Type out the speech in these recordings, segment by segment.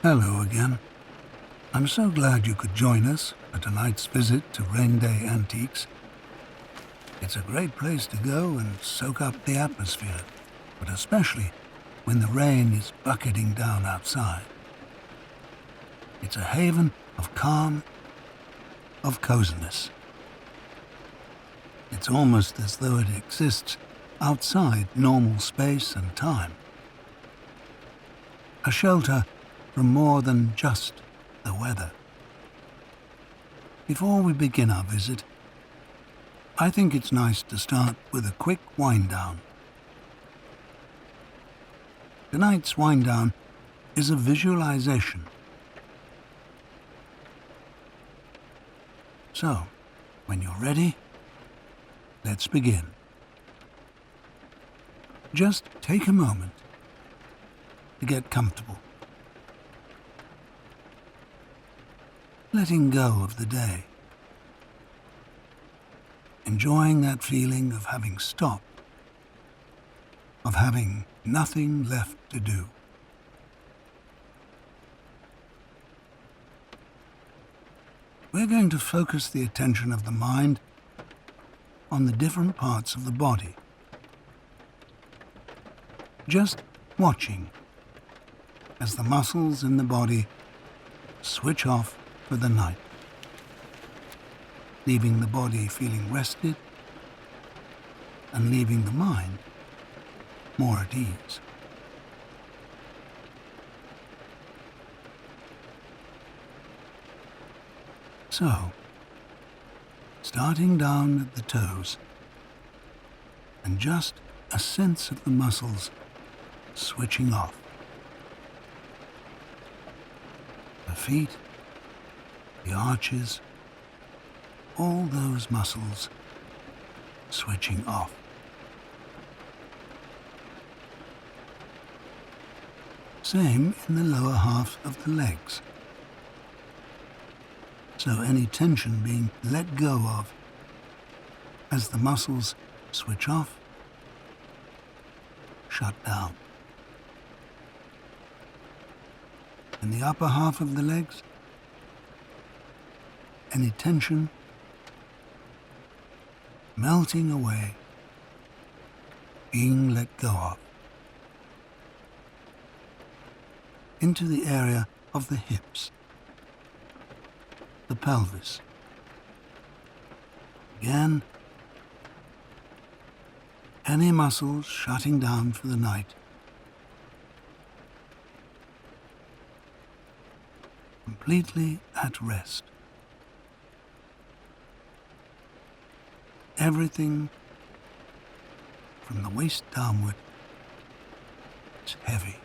Hello again. I'm so glad you could join us for tonight's visit to Rainday Antiques. It's a great place to go and soak up the atmosphere, but especially when the rain is bucketing down outside. It's a haven of calm, of coziness. It's almost as though it exists outside normal space and time. A shelter from more than just the weather. Before we begin our visit, I think it's nice to start with a quick wind-down. Tonight's wind-down is a visualization. So, when you're ready, let's begin. Just take a moment to get comfortable. Letting go of the day. Enjoying that feeling of having stopped, of having nothing left to do. We're going to focus the attention of the mind on the different parts of the body. Just watching as the muscles in the body switch off for the night, leaving the body feeling rested and leaving the mind more at ease. So, starting down at the toes, and just a sense of the muscles switching off. The feet, the arches, all those muscles switching off. Same in the lower half of the legs. So any tension being let go of as the muscles switch off, shut down. In the upper half of the legs, any tension melting away, being let go of. Into the area of the hips, the pelvis. Again, any muscles shutting down for the night. Completely at rest. Everything from the waist downward is heavy,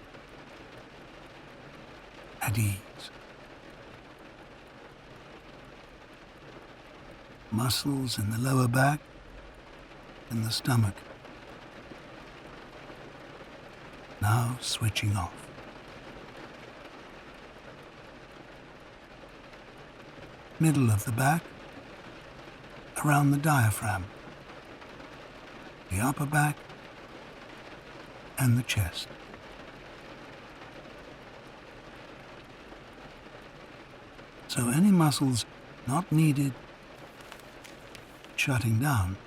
at ease. Muscles in the lower back and the stomach now switching off. Middle of the back, around the diaphragm, the upper back, and the chest. So any muscles not needed shutting down,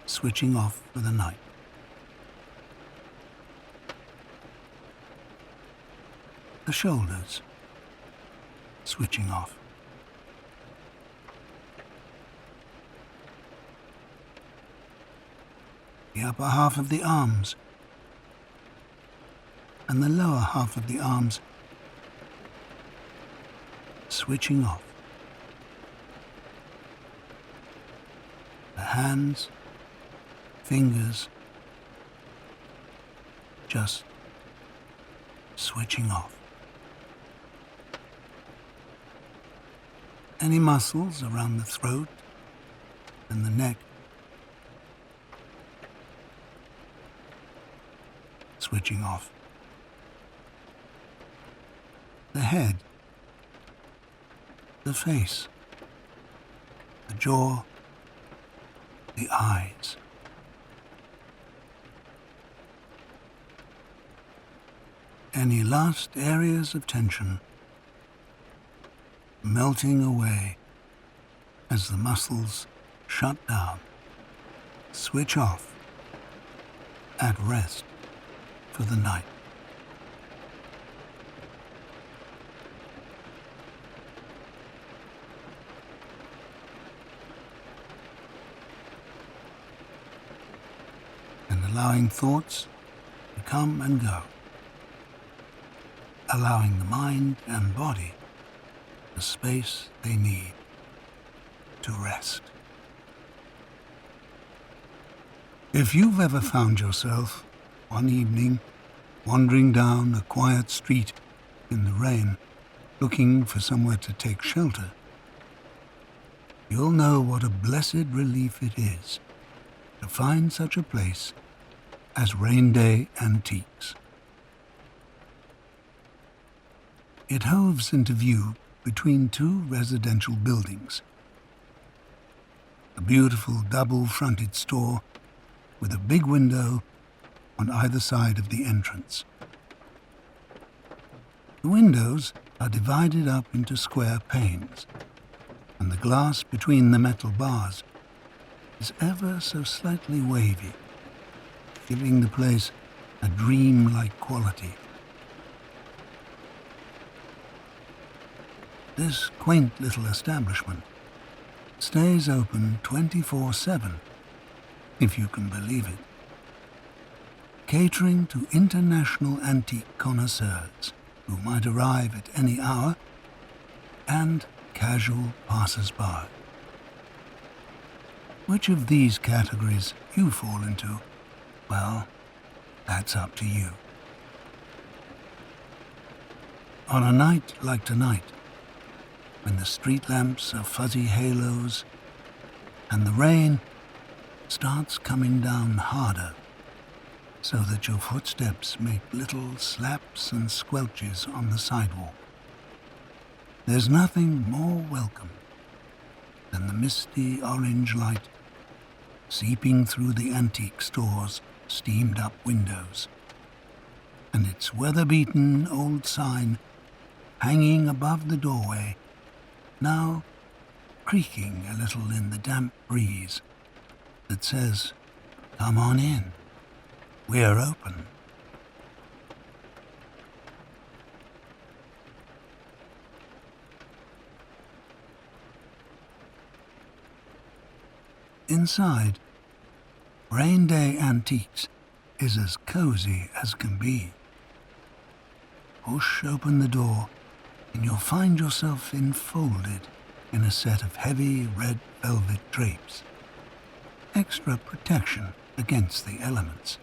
switching off for the night. The shoulders switching off. The upper half of the arms and the lower half of the arms switching off. The hands, fingers, just switching off. Any muscles around the throat and the neck switching off. The head, the face, the jaw, the eyes. any last areas of tension melting away as the muscles shut down, switch off, at rest for the night. And allowing thoughts to come and go, allowing the mind and body the space they need to rest. If you've ever found yourself one evening wandering down a quiet street in the rain, looking for somewhere to take shelter, you'll know what a blessed relief it is to find such a place as Rainday Antiques. It hoves into view between two residential buildings. A beautiful double-fronted store with a big window on either side of the entrance. The windows are divided up into square panes, and the glass between the metal bars is ever so slightly wavy, giving the place a dream-like quality. This quaint little establishment stays open 24/7, if you can believe it, catering to international antique connoisseurs who might arrive at any hour and casual passers-by. Which of these categories you fall into, well, that's up to you. On a night like tonight, when the street lamps are fuzzy halos and the rain starts coming down harder so that your footsteps make little slaps and squelches on the sidewalk, there's nothing more welcome than the misty orange light seeping through the antique store's steamed-up windows, and its weather-beaten old sign hanging above the doorway, now creaking a little in the damp breeze, that says, "Come on in, we're open." Inside, Rainday Antiques is as cozy as can be. Push open the door and you'll find yourself enfolded in a set of heavy red velvet drapes. Extra protection against the elements.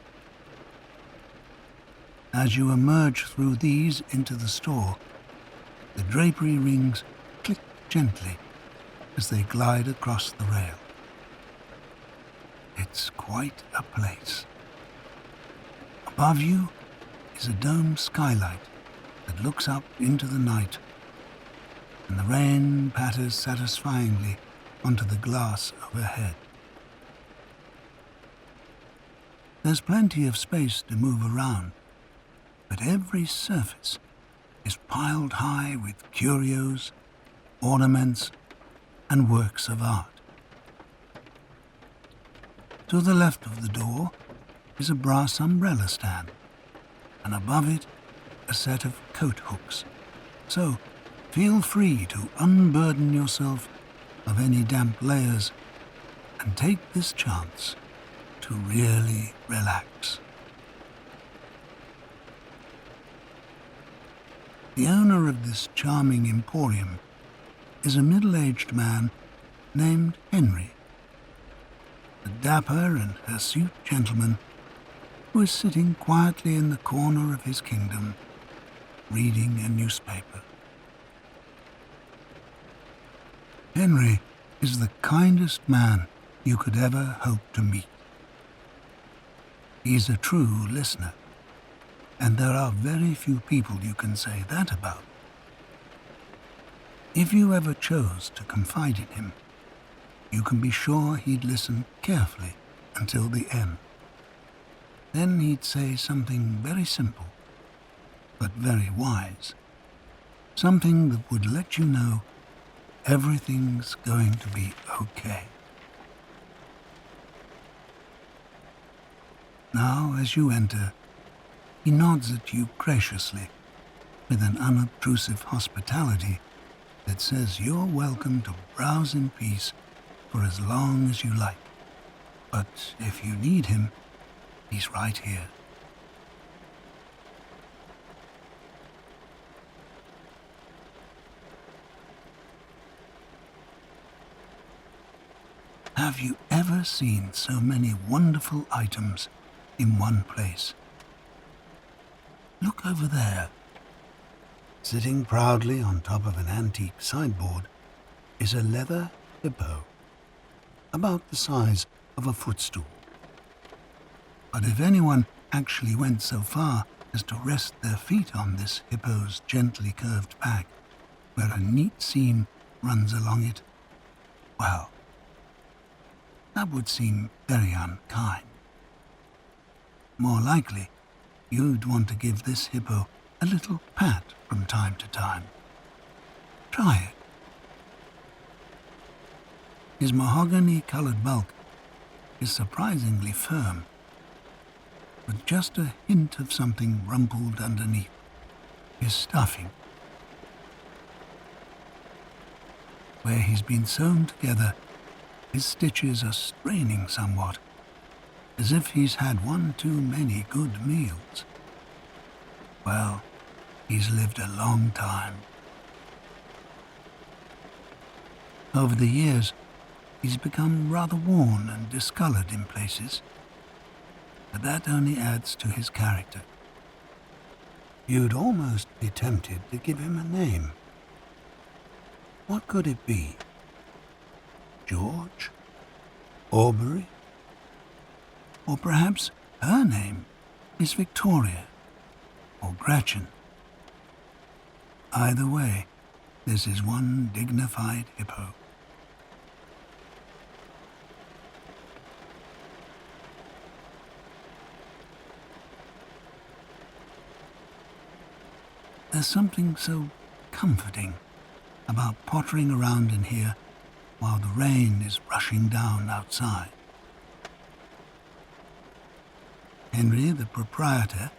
As you emerge through these into the store, the drapery rings click gently as they glide across the rail. It's quite a place. Above you is a domed skylight that looks up into the night, and the rain patters satisfyingly onto the glass overhead. There's plenty of space to move around, but every surface is piled high with curios, ornaments, and works of art. To the left of the door is a brass umbrella stand, and above it a set of coat hooks. So feel free to unburden yourself of any damp layers and take this chance to really relax. The owner of this charming emporium is a middle-aged man named Henry, a dapper and hirsute gentleman who is sitting quietly in the corner of his kingdom, reading a newspaper. Henry is the kindest man you could ever hope to meet. He's a true listener, and there are very few people you can say that about. If you ever chose to confide in him, you can be sure he'd listen carefully until the end. Then he'd say something very simple, but very wise. Something that would let you know everything's going to be okay. Now, as you enter, he nods at you graciously with an unobtrusive hospitality that says you're welcome to browse in peace for as long as you like. But if you need him, he's right here. Have you ever seen so many wonderful items in one place? Look over there. Sitting proudly on top of an antique sideboard is a leather hippo, about the size of a footstool. But if anyone actually went so far as to rest their feet on this hippo's gently curved back, where a neat seam runs along it, well, that would seem very unkind. More likely, you'd want to give this hippo a little pat from time to time. Try it. His mahogany-colored bulk is surprisingly firm, with just a hint of something rumpled underneath. His stuffing. Where he's been sewn together, his stitches are straining somewhat, as if he's had one too many good meals. Well, he's lived a long time. Over the years, he's become rather worn and discolored in places, but that only adds to his character. You'd almost be tempted to give him a name. What could it be? George? Aubrey? Or perhaps her name is Victoria or Gretchen. Either way, this is one dignified hippo. There's something so comforting about pottering around in here while the rain is rushing down outside. Henry, the proprietor,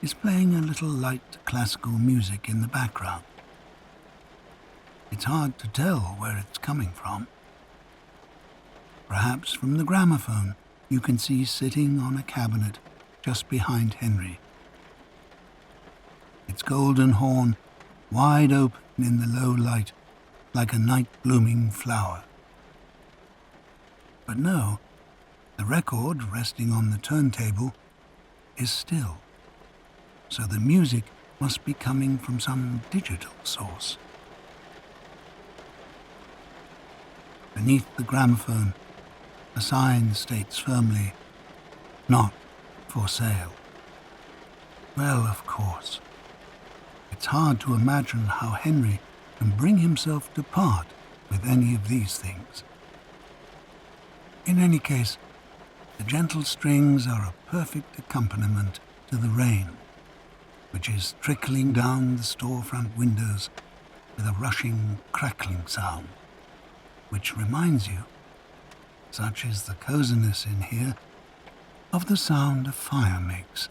is playing a little light classical music in the background. It's hard to tell where it's coming from. Perhaps from the gramophone you can see sitting on a cabinet just behind Henry. Its golden horn wide open in the low light like a night-blooming flower. But no, the record resting on the turntable is still, so the music must be coming from some digital source. Beneath the gramophone, a sign states firmly, "Not for sale." Well, of course, it's hard to imagine how Henry can bring himself to part with any of these things. In any case, the gentle strings are a perfect accompaniment to the rain, which is trickling down the storefront windows with a rushing, crackling sound, which reminds you, such is the coziness in here, of the sound a fire makes,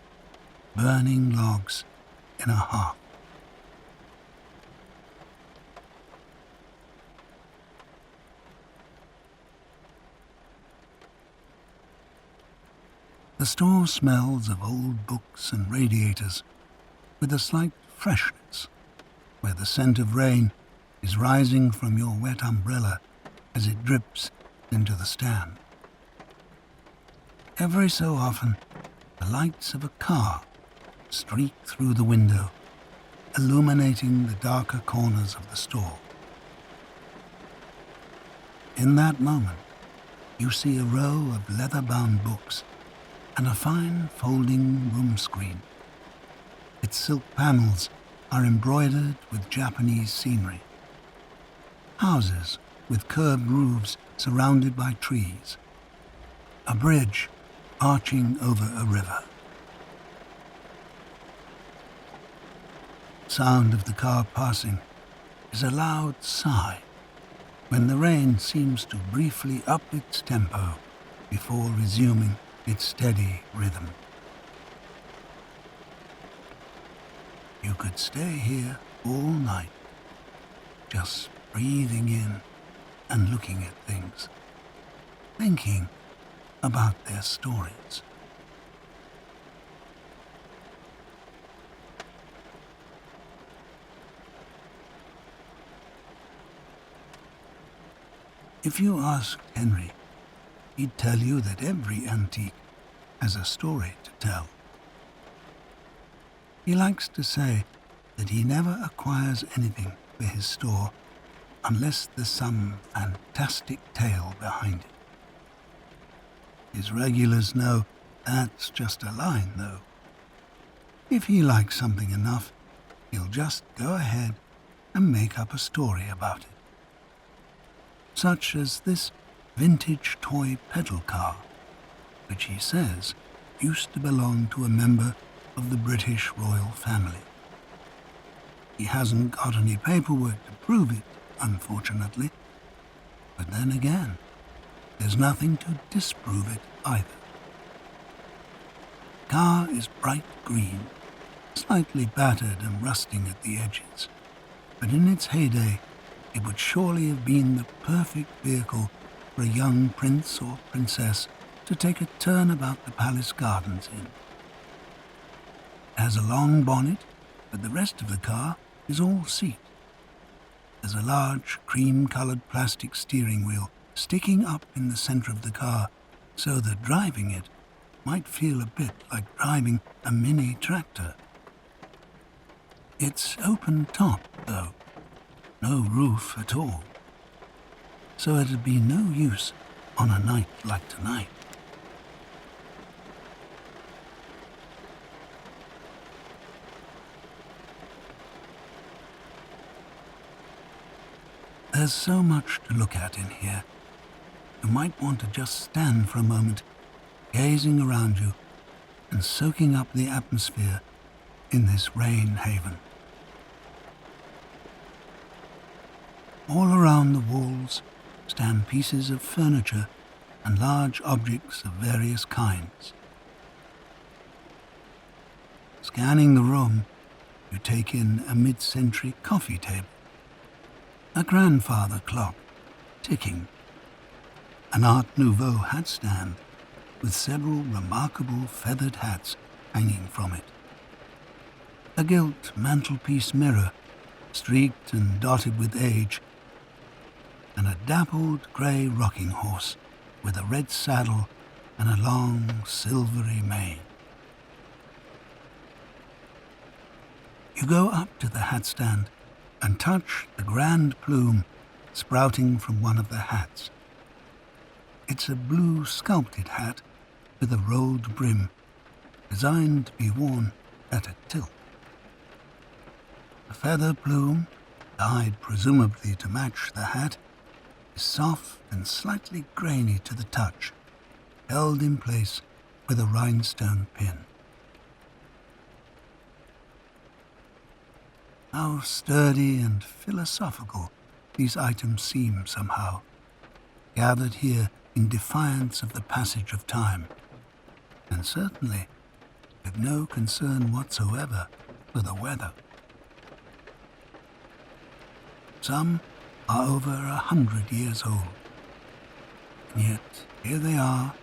burning logs in a hearth. The store smells of old books and radiators with a slight freshness, where the scent of rain is rising from your wet umbrella as it drips into the stand. Every so often, the lights of a car streak through the window, illuminating the darker corners of the store. In that moment, you see a row of leather-bound books and a fine folding room screen. Its silk panels are embroidered with Japanese scenery. Houses with curved roofs surrounded by trees. A bridge arching over a river. sound of the car passing is a loud sigh when the rain seems to briefly up its tempo before resuming its steady rhythm. You could stay here all night, just breathing in and looking at things, thinking about their stories. If you asked Henry, he'd tell you that every antique has a story to tell. He likes to say that he never acquires anything for his store unless there's some fantastic tale behind it. His regulars know that's just a line, though. If he likes something enough, he'll just go ahead and make up a story about it. Such as this vintage toy pedal car, which he says used to belong to a member of the British royal family. He hasn't got any paperwork to prove it, unfortunately, but then again, there's nothing to disprove it either. The car is bright green, slightly battered and rusting at the edges, but in its heyday, it would surely have been the perfect vehicle for a young prince or princess to take a turn about the palace gardens in. It has a long bonnet, but the rest of the car is all seat. There's a large cream-colored plastic steering wheel sticking up in the center of the car, so that driving it might feel a bit like driving a mini tractor. It's open top, though. No roof at all, so it'd be no use on a night like tonight. There's so much to look at in here. You might want to just stand for a moment, gazing around you and soaking up the atmosphere in this rain haven. All around the walls stand pieces of furniture and large objects of various kinds. Scanning the room, you take in a mid-century coffee table, a grandfather clock ticking, an Art Nouveau hat stand with several remarkable feathered hats hanging from it, a gilt mantelpiece mirror streaked and dotted with age, and a dappled grey rocking horse with a red saddle and a long silvery mane. You go up to the hat stand and touch the grand plume sprouting from one of the hats. It's a blue sculpted hat with a rolled brim, designed to be worn at a tilt. The feather plume, dyed presumably to match the hat, is soft and slightly grainy to the touch, held in place with a rhinestone pin. How sturdy and philosophical these items seem somehow, gathered here in defiance of the passage of time, and certainly with no concern whatsoever for the weather. Some are over 100 years old, and yet here they are,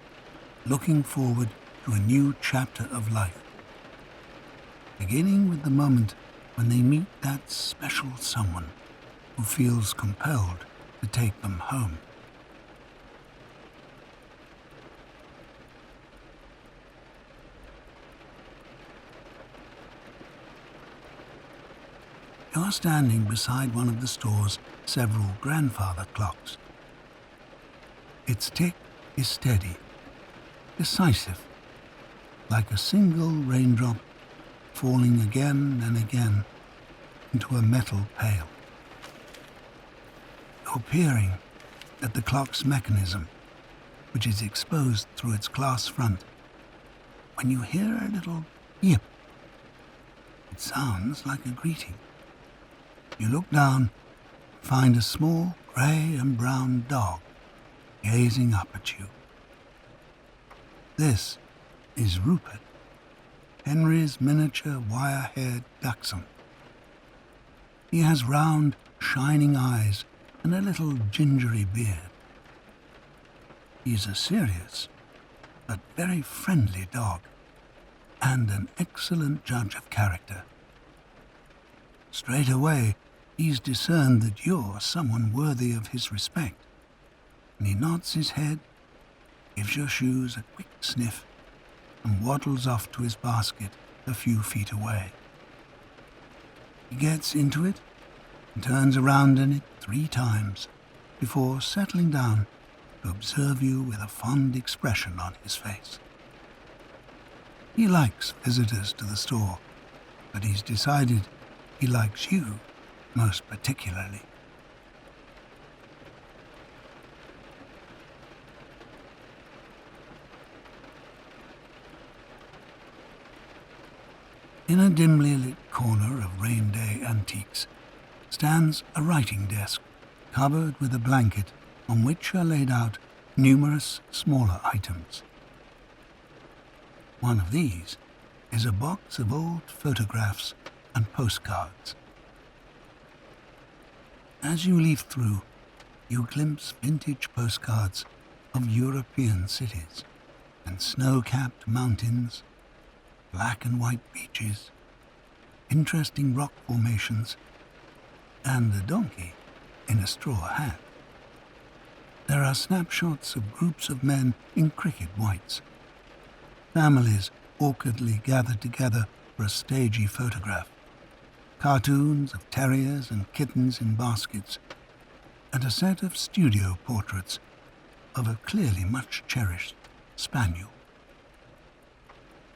looking forward to a new chapter of life, beginning with the moment when they meet that special someone who feels compelled to take them home. You're standing beside one of the store's several grandfather clocks. Its tick is steady, decisive, like a single raindrop falling again and again into a metal pail. You're peering at the clock's mechanism, which is exposed through its glass front, when you hear a little yip. It sounds like a greeting. You look down and find a small grey and brown dog gazing up at you. This is Rupert, Henry's miniature wire-haired dachshund. He has round, shining eyes and a little gingery beard. He's a serious but very friendly dog and an excellent judge of character. Straight away, he's discerned that you're someone worthy of his respect, and he nods his head, gives your shoes a quick sniff, and waddles off to his basket a few feet away. He gets into it and turns around in it 3 times before settling down to observe you with a fond expression on his face. He likes visitors to the store, but he's decided he likes you most particularly. In a dimly lit corner of Rainday Antiques stands a writing desk covered with a blanket on which are laid out numerous smaller items. One of these is a box of old photographs and postcards. As you leaf through, you glimpse vintage postcards of European cities and snow-capped mountains, black and white beaches, interesting rock formations, and a donkey in a straw hat. There are snapshots of groups of men in cricket whites, families awkwardly gathered together for a stagey photograph, cartoons of terriers and kittens in baskets, and a set of studio portraits of a clearly much cherished spaniel.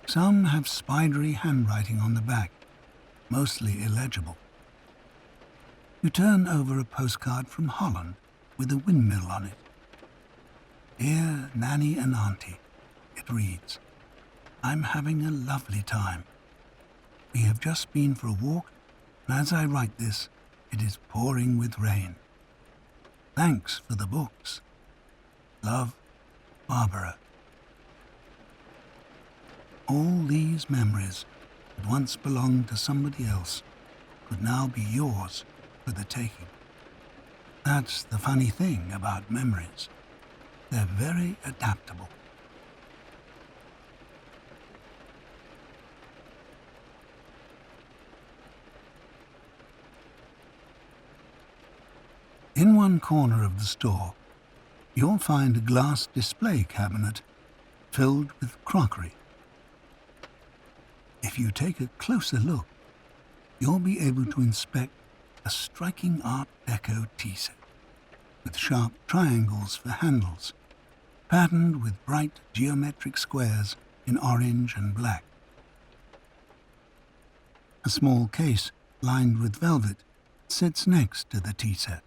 Some have spidery handwriting on the back, mostly illegible. You turn over a postcard from Holland with a windmill on it. "Dear Nanny and Auntie," it reads, "I'm having a lovely time. We have just been for a walk, and as I write this, it is pouring with rain. Thanks for the books. Love, Barbara." All these memories that once belonged to somebody else could now be yours for the taking. That's the funny thing about memories. They're very adaptable. In one corner of the store, you'll find a glass display cabinet filled with crockery. If you take a closer look, you'll be able to inspect a striking Art Deco tea set with sharp triangles for handles, patterned with bright geometric squares in orange and black. A small case lined with velvet sits next to the tea set,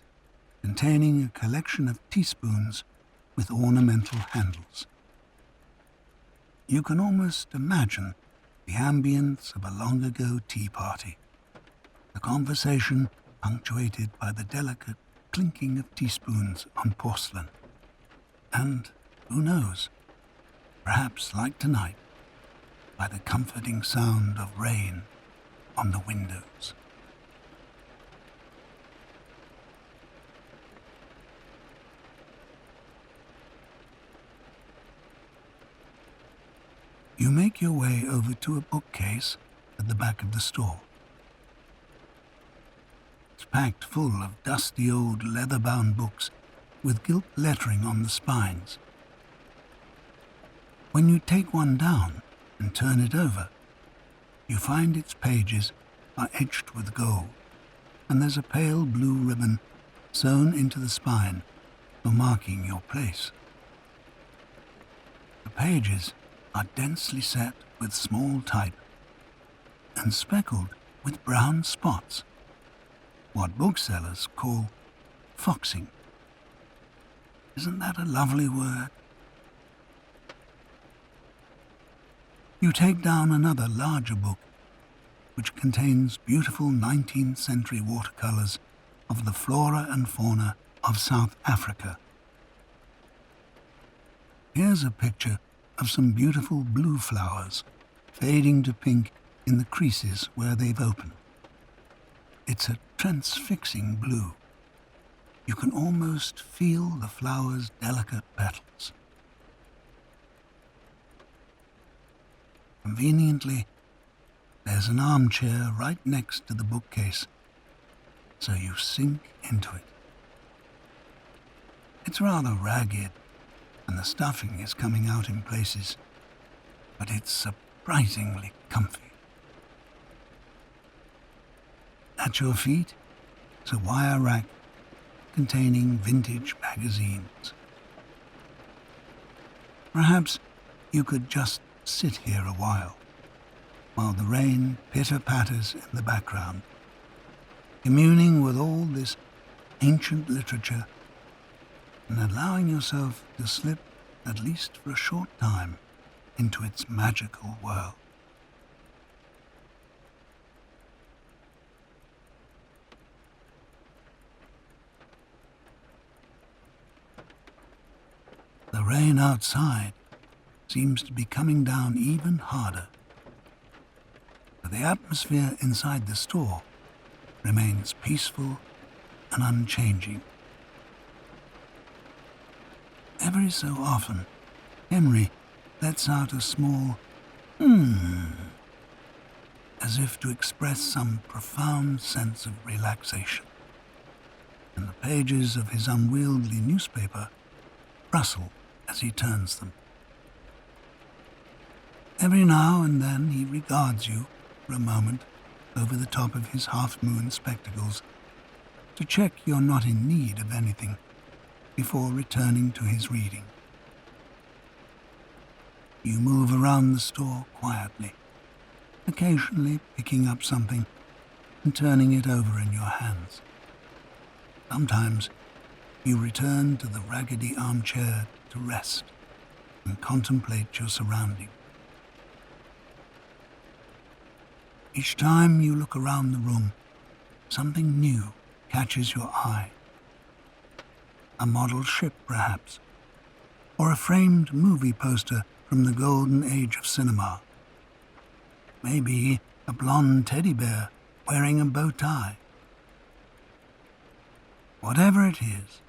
containing a collection of teaspoons with ornamental handles. You can almost imagine the ambience of a long-ago tea party, the conversation punctuated by the delicate clinking of teaspoons on porcelain, and, who knows, perhaps like tonight, by the comforting sound of rain on the windows. You make your way over to a bookcase at the back of the store. It's packed full of dusty old leather-bound books with gilt lettering on the spines. When you take one down and turn it over, you find its pages are etched with gold, and there's a pale blue ribbon sewn into the spine for marking your place. The pages are densely set with small type and speckled with brown spots, what booksellers call foxing. Isn't that a lovely word? You take down another larger book which contains beautiful 19th century watercolors of the flora and fauna of South Africa. Here's a picture of some beautiful blue flowers, fading to pink in the creases where they've opened. It's a transfixing blue. You can almost feel the flower's delicate petals. Conveniently, there's an armchair right next to the bookcase, so you sink into it. It's rather ragged, and the stuffing is coming out in places, but it's surprisingly comfy. At your feet is a wire rack containing vintage magazines. Perhaps you could just sit here a while the rain pitter-patters in the background, communing with all this ancient literature and allowing yourself to slip, at least for a short time, into its magical world. The rain outside seems to be coming down even harder, but the atmosphere inside the store remains peaceful and unchanging. Every so often, Henry lets out a small as if to express some profound sense of relaxation, and the pages of his unwieldy newspaper rustle as he turns them. Every now and then he regards you for a moment over the top of his half-moon spectacles to check you're not in need of anything before returning to his reading. You move around the store quietly, occasionally picking up something and turning it over in your hands. Sometimes you return to the raggedy armchair to rest and contemplate your surroundings. Each time you look around the room, something new catches your eye. A model ship, perhaps, or a framed movie poster from the golden age of cinema. Maybe a blonde teddy bear wearing a bow tie. Whatever it is,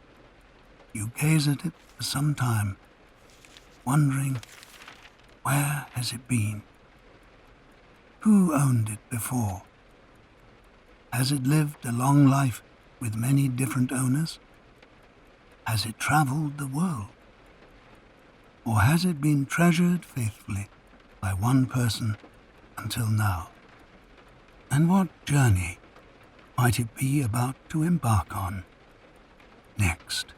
you gaze at it for some time, wondering, where has it been? Who owned it before? Has it lived a long life with many different owners? Has it traveled the world? Or has it been treasured faithfully by one person until now? And what journey might it be about to embark on next?